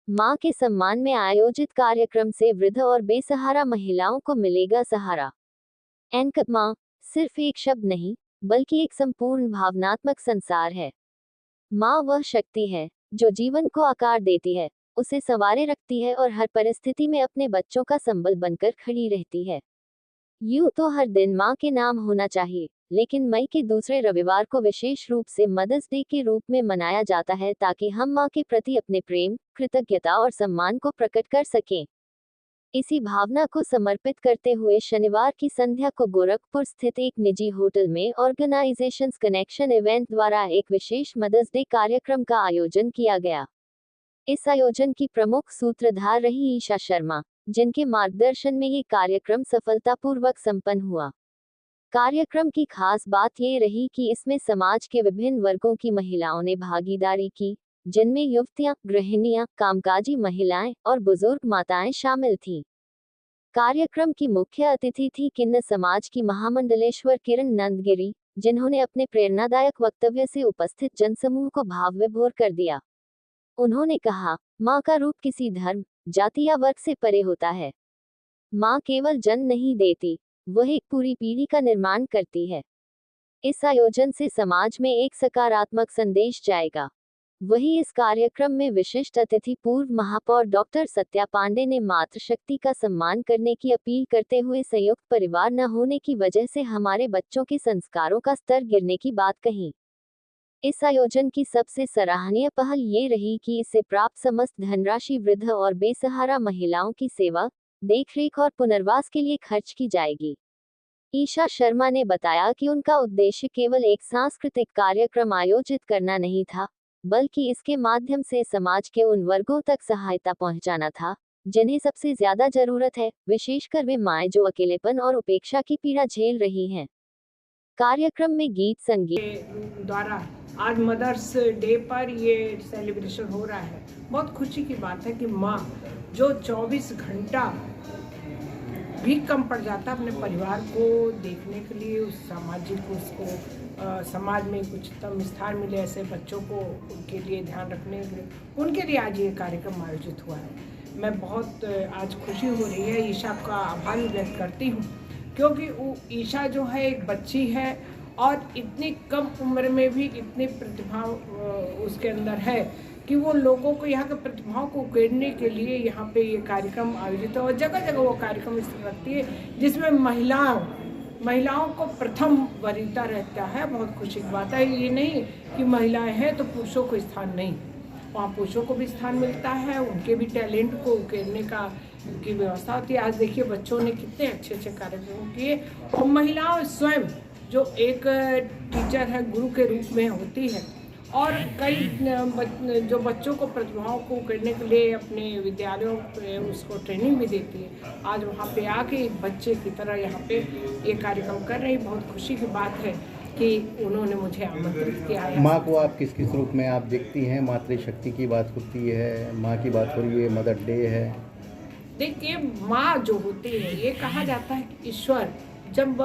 मां के सम्मान में आयोजित कार्यक्रम से वृद्ध और बेसहारा महिलाओं को मिलेगा सहारा। एंकर मां सिर्फ एक शब्द नहीं, बल्कि एक संपूर्ण भावनात्मक संसार है। मां वह शक्ति है जो जीवन को आकार देती है, उसे संवारे रखती है और हर परिस्थिति में अपने बच्चों का संबल बनकर खड़ी रहती है। यूं तो हर दिन मां के नाम होना चाहिए, लेकिन मई के दूसरे रविवार को विशेष रूप से मदर्स डे के रूप में मनाया जाता है ताकि हम मां के प्रति अपने प्रेम, कृतज्ञता और सम्मान को प्रकट कर सकें। इसी भावना को समर्पित करते हुए शनिवार की संध्या को गोरखपुर स्थित एक निजी होटल में ऑर्गेनाइजेशंस कनेक्शन इवेंट द्वारा एक विशेष मदर्स डे कार्यक्रम का आयोजन किया गया। इस आयोजन की प्रमुख सूत्रधार रही ईशा शर्मा, जिनके मार्गदर्शन में ये कार्यक्रम सफलतापूर्वक संपन्न हुआ। कार्यक्रम की खास बात ये रही कि इसमें समाज के विभिन्न वर्गों की महिलाओं ने भागीदारी की, जिनमें युवतियां, गृहिणियां, कामकाजी महिलाएं और बुजुर्ग माताएं शामिल थीं। कार्यक्रम की मुख्य अतिथि थी किन्नर समाज की महामंडलेश्वर किरण नंदगिरी, जिन्होंने अपने प्रेरणादायक वक्तव्य से उपस्थित जनसमूह को भाव विभोर कर दिया। उन्होंने कहा, मां का रूप किसी धर्म, जाति या वर्ग से परे होता है। मां केवल जन्म नहीं देती, वह एक पूरी पीढ़ी का निर्माण करती है। इस आयोजन से समाज में एक सकारात्मक संदेश जाएगा। वहीं इस कार्यक्रम में विशिष्ट अतिथि पूर्व महापौर डॉक्टर सत्या पांडे ने मातृशक्ति का सम्मान करने की अपील करते हुए संयुक्त परिवार न होने की वजह से हमारे बच्चों के संस्कारों का स्तर गिरने की बात कही। इस आयोजन की सबसे सराहनीय पहल ये रही कि इससे प्राप्त समस्त धनराशि वृद्ध और बेसहारा महिलाओं की सेवा, देखरेख और पुनर्वास के लिए खर्च की जाएगी। ईशा शर्मा ने बताया कि उनका उद्देश्य केवल एक सांस्कृतिक कार्यक्रम आयोजित करना नहीं था, बल्कि इसके माध्यम से समाज के उन वर्गों तक सहायता पहुंचाना था, जिन्हें सबसे ज्यादा जरूरत है, विशेषकर वे माएं जो अकेलेपन और उपेक्षा की पीड़ा झेल रही हैं। कार्यक्रम में गीत संगीत द्वारा आज मदर्स डे पर ये सेलिब्रेशन हो रहा है। बहुत खुशी की बात है कि माँ जो 24 घंटा भी कम पड़ जाता अपने परिवार को देखने के लिए, उस सामाजिक उसको समाज में कुछ तम स्थान मिले ऐसे बच्चों को, उनके लिए ध्यान रखने के लिए, उनके लिए आज ये कार्यक्रम आयोजित हुआ है। मैं बहुत आज खुशी हो रही है, ईशा का आभार व्यक्त करती हूँ, क्योंकि ईशा जो है एक बच्ची है और इतनी कम उम्र में भी इतनी प्रतिभा उसके अंदर है कि वो लोगों को यहाँ के प्रतिभाओं को उकेरने के लिए यहाँ पे ये कार्यक्रम आयोजित है। और जगह जगह वो कार्यक्रम इस तरह रखती है जिसमें महिलाओं को प्रथम वरीयता रहता है। बहुत खुशी की बात है। ये नहीं कि महिलाएं हैं तो पुरुषों को स्थान नहीं, वहाँ पुरुषों को भी स्थान मिलता है, उनके भी टैलेंट को उकेरने की व्यवस्था होती है। आज देखिए बच्चों ने कितने अच्छे अच्छे कार्यक्रम किए और महिलाओं स्वयं जो एक टीचर है, गुरु के रूप में होती है और कई जो बच्चों को प्रतिभाओं को करने के लिए अपने विद्यालयों में उसको ट्रेनिंग भी देती है, आज वहाँ पे आके एक बच्चे की तरह यहाँ पे ये कार्यक्रम कर रही। बहुत खुशी की बात है कि उन्होंने मुझे आमंत्रित किया है। माँ को आप किस किस रूप में आप देखती हैं? मातृशक्ति की बात होती है, माँ की बात हो रही है, मदर डे है। देखिए माँ जो होती है, ये कहा जाता है कि ईश्वर जब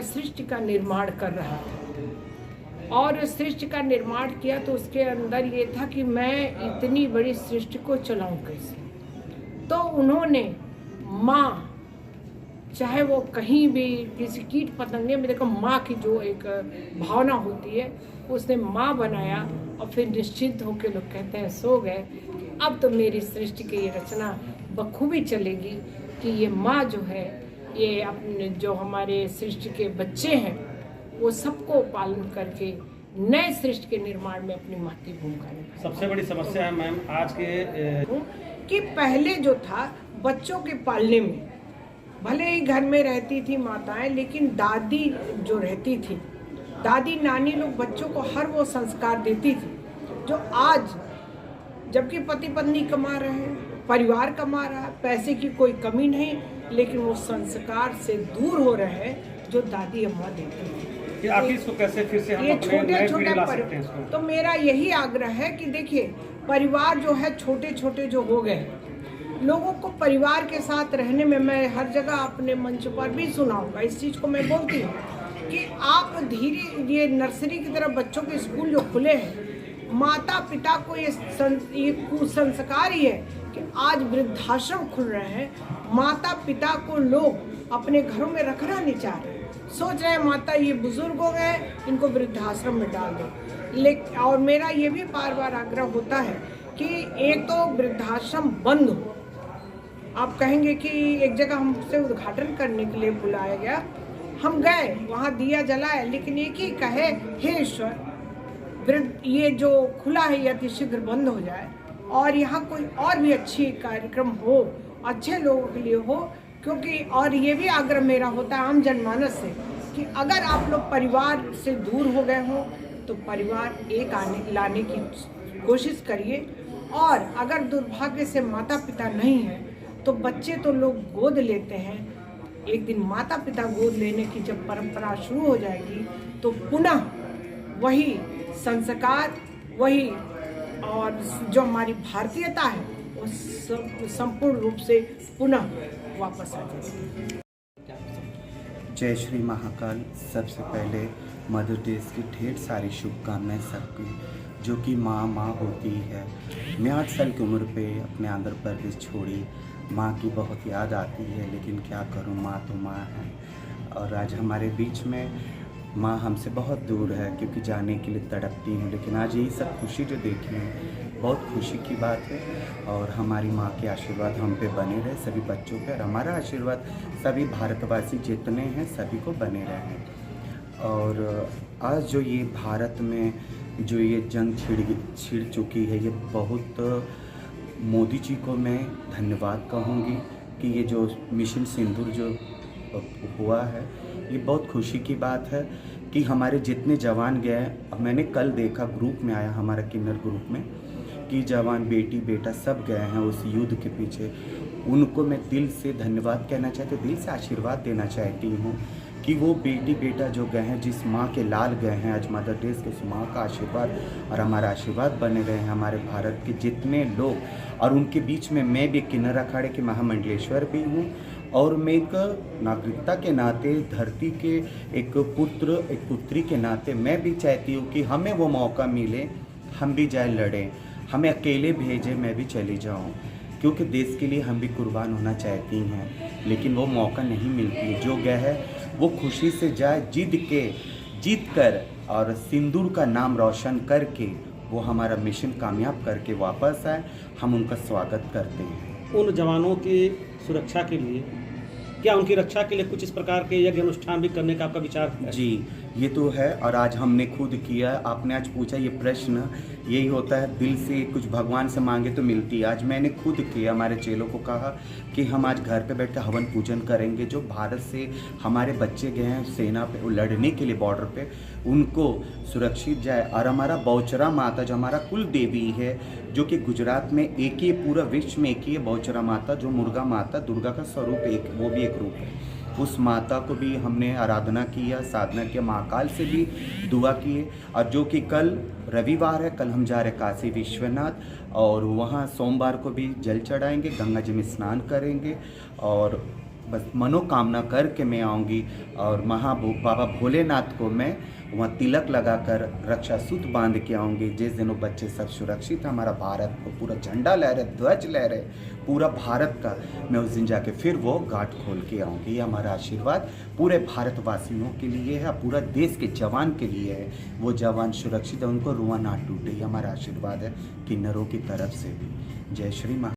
सृष्टि का निर्माण कर रहा था और सृष्टि का निर्माण किया तो उसके अंदर ये था कि मैं इतनी बड़ी सृष्टि को चलाऊं कैसे। तो उन्होंने माँ, चाहे वो कहीं भी किसी कीट पतंगे में देखो, माँ की जो एक भावना होती है उसने माँ बनाया और फिर निश्चिंत होकर लोग कहते हैं सो गए। अब तो मेरी सृष्टि की ये रचना बखूबी चलेगी कि ये माँ जो है, ये अपने जो हमारे सृष्टि के बच्चे हैं वो सबको पालन करके नए सृष्टि के निर्माण में अपनी महत्वपूर्ण भूमिका निभाएं। सबसे बड़ी समस्या है मैम आज के कि पहले जो था बच्चों के पालने में, भले ही घर में रहती थी माताएं, लेकिन दादी जो रहती थी, दादी नानी लोग बच्चों को हर वो संस्कार देती थी जो आज जबकि पति पत्नी कमा रहे हैं, परिवार कमा रहा है, पैसे की कोई कमी नहीं, लेकिन वो संस्कार से दूर हो रहे हैं जो दादी अम्मा देती थी। कि आखिर इसको कैसे फिर से हम ये अपने नए पीढ़ी ला सकते हैं छोटे इसको? तो मेरा यही आग्रह है कि देखिए परिवार जो है छोटे छोटे जो हो गए, लोगों को परिवार के साथ रहने में, मैं हर जगह अपने मंच पर भी सुनाऊंगा इस चीज़ को, मैं बोलती हूँ कि आप धीरे, ये नर्सरी की तरफ बच्चों के स्कूल जो खुले हैं, माता पिता को ये कुसंस्कार ही है कि आज वृद्धाश्रम खुल रहे हैं, माता पिता को लोग अपने घरों में रखना नहीं चाह रहे, सोच रहे हैं माता ये बुजुर्ग हो गए, इनको वृद्धाश्रम में डाल दो। लेकिन और मेरा ये भी बार बार आग्रह होता है कि एक तो वृद्धाश्रम बंद हो। आप कहेंगे कि एक जगह हमसे उद्घाटन करने के लिए बुलाया गया, हम गए, वहाँ दिया जलाया, लेकिन एक ही कहे, हे ईश्वर, ये जो खुला है ये अतिशीघ्र बंद हो जाए और यहाँ कोई और भी अच्छी कार्यक्रम हो, अच्छे लोगों के लिए हो। क्योंकि और ये भी आग्रह मेरा होता है आम जनमानस से कि अगर आप लोग परिवार से दूर हो गए हो तो परिवार एक लाने की कोशिश करिए। और अगर दुर्भाग्य से माता पिता नहीं है तो बच्चे तो लोग गोद लेते हैं, एक दिन माता पिता गोद लेने की जब परंपरा शुरू हो जाएगी तो पुनः वही संस्कार, वही और जो हमारी भारतीयता है वो संपूर्ण रूप से पुनः वापस आ जाएगी। जय श्री महाकाल। सबसे पहले मदर डेज की ढेर सारी शुभकामनाएं सबकी, जो कि माँ होती है। मैं 8 साल की उम्र पे अपने आंध्र प्रदेश छोड़ी, माँ की बहुत याद आती है, लेकिन क्या करूँ, माँ तो माँ है। और आज हमारे बीच में माँ हमसे बहुत दूर है, क्योंकि जाने के लिए तड़पती हूँ। लेकिन आज यही सब खुशी जो देखी है, बहुत खुशी की बात है। और हमारी माँ के आशीर्वाद हम पे बने रहे, सभी बच्चों पे, और हमारा आशीर्वाद सभी भारतवासी जितने हैं सभी को बने रहे। और आज जो ये भारत में जो ये जंग छिड़ चुकी है, ये बहुत मोदी जी को मैं धन्यवाद कहूँगी कि ये जो मिशन सिंदूर जो हुआ है, ये बहुत खुशी की बात है कि हमारे जितने जवान गए, मैंने कल देखा, ग्रुप में आया हमारा किन्नर ग्रुप में, कि जवान बेटी बेटा सब गए हैं उस युद्ध के पीछे। उनको मैं दिल से धन्यवाद कहना चाहती हूँ, दिल से आशीर्वाद देना चाहती हूँ कि वो बेटी बेटा जो गए हैं, जिस माँ के लाल गए हैं, आज मदर डेज के उस माँ का आशीर्वाद और हमारा आशीर्वाद बने रहे हैं हमारे भारत के जितने लोग। और उनके बीच में मैं भी किन्नर अखाड़े के महामंडलेश्वर भी हूँ, और मैं एक नागरिकता के नाते, धरती के एक पुत्र एक पुत्री के नाते मैं भी चाहती हूँ कि हमें वो मौका मिले, हम भी जाए लड़ें, हमें अकेले भेजे मैं भी चली जाऊँ, क्योंकि देश के लिए हम भी कुर्बान होना चाहती हैं। लेकिन वो मौका नहीं मिलती। जो गए है वो खुशी से जाए, जीत कर और सिंदूर का नाम रोशन करके वो हमारा मिशन कामयाब करके वापस आए, हम उनका स्वागत करते हैं। उन जवानों की सुरक्षा के लिए, क्या उनकी रक्षा के लिए कुछ इस प्रकार के यज्ञ अनुष्ठान भी करने का आपका विचार है? जी, ये तो है, और आज हमने खुद किया। आपने आज पूछा ये प्रश्न, यही होता है, दिल से कुछ भगवान से मांगे तो मिलती है। आज मैंने खुद किया, हमारे चेलों को कहा कि हम आज घर पे बैठ कर हवन पूजन करेंगे। जो भारत से हमारे बच्चे गए हैं सेना पे लड़ने के लिए बॉर्डर पे, उनको सुरक्षित जाए। और हमारा बहुचरा माता जो हमारा कुल देवी है, जो कि गुजरात में एक ही, पूरा विश्व में एक ही है बहुचरा माता, जो मुर्गा माता, दुर्गा का स्वरूप एक, वो भी एक रूप है। उस माता को भी हमने आराधना किया, साधना किया, महाकाल से भी दुआ किए। और जो कि कल रविवार है, कल हम जा रहे काशी विश्वनाथ, और वहाँ सोमवार को भी जल चढ़ाएंगे, गंगा जी में स्नान करेंगे, और बस मनोकामना करके मैं आऊँगी। और बाबा भोलेनाथ को मैं वहाँ तिलक लगाकर रक्षा सूत्र बांध के आऊँगी। जिस दिन वो बच्चे सब सुरक्षित, हमारा भारत को पूरा झंडा लहरे, ध्वज लहरे पूरा भारत का, मैं उस दिन जाके फिर वो घाट खोल के आऊँगी। ये हमारा आशीर्वाद पूरे भारतवासियों के लिए है, पूरा देश के जवान के लिए है। वो जवान सुरक्षित है, उनको रुआ ना टूटे, ये हमारा आशीर्वाद है किन्नरों की तरफ से भी। जय श्री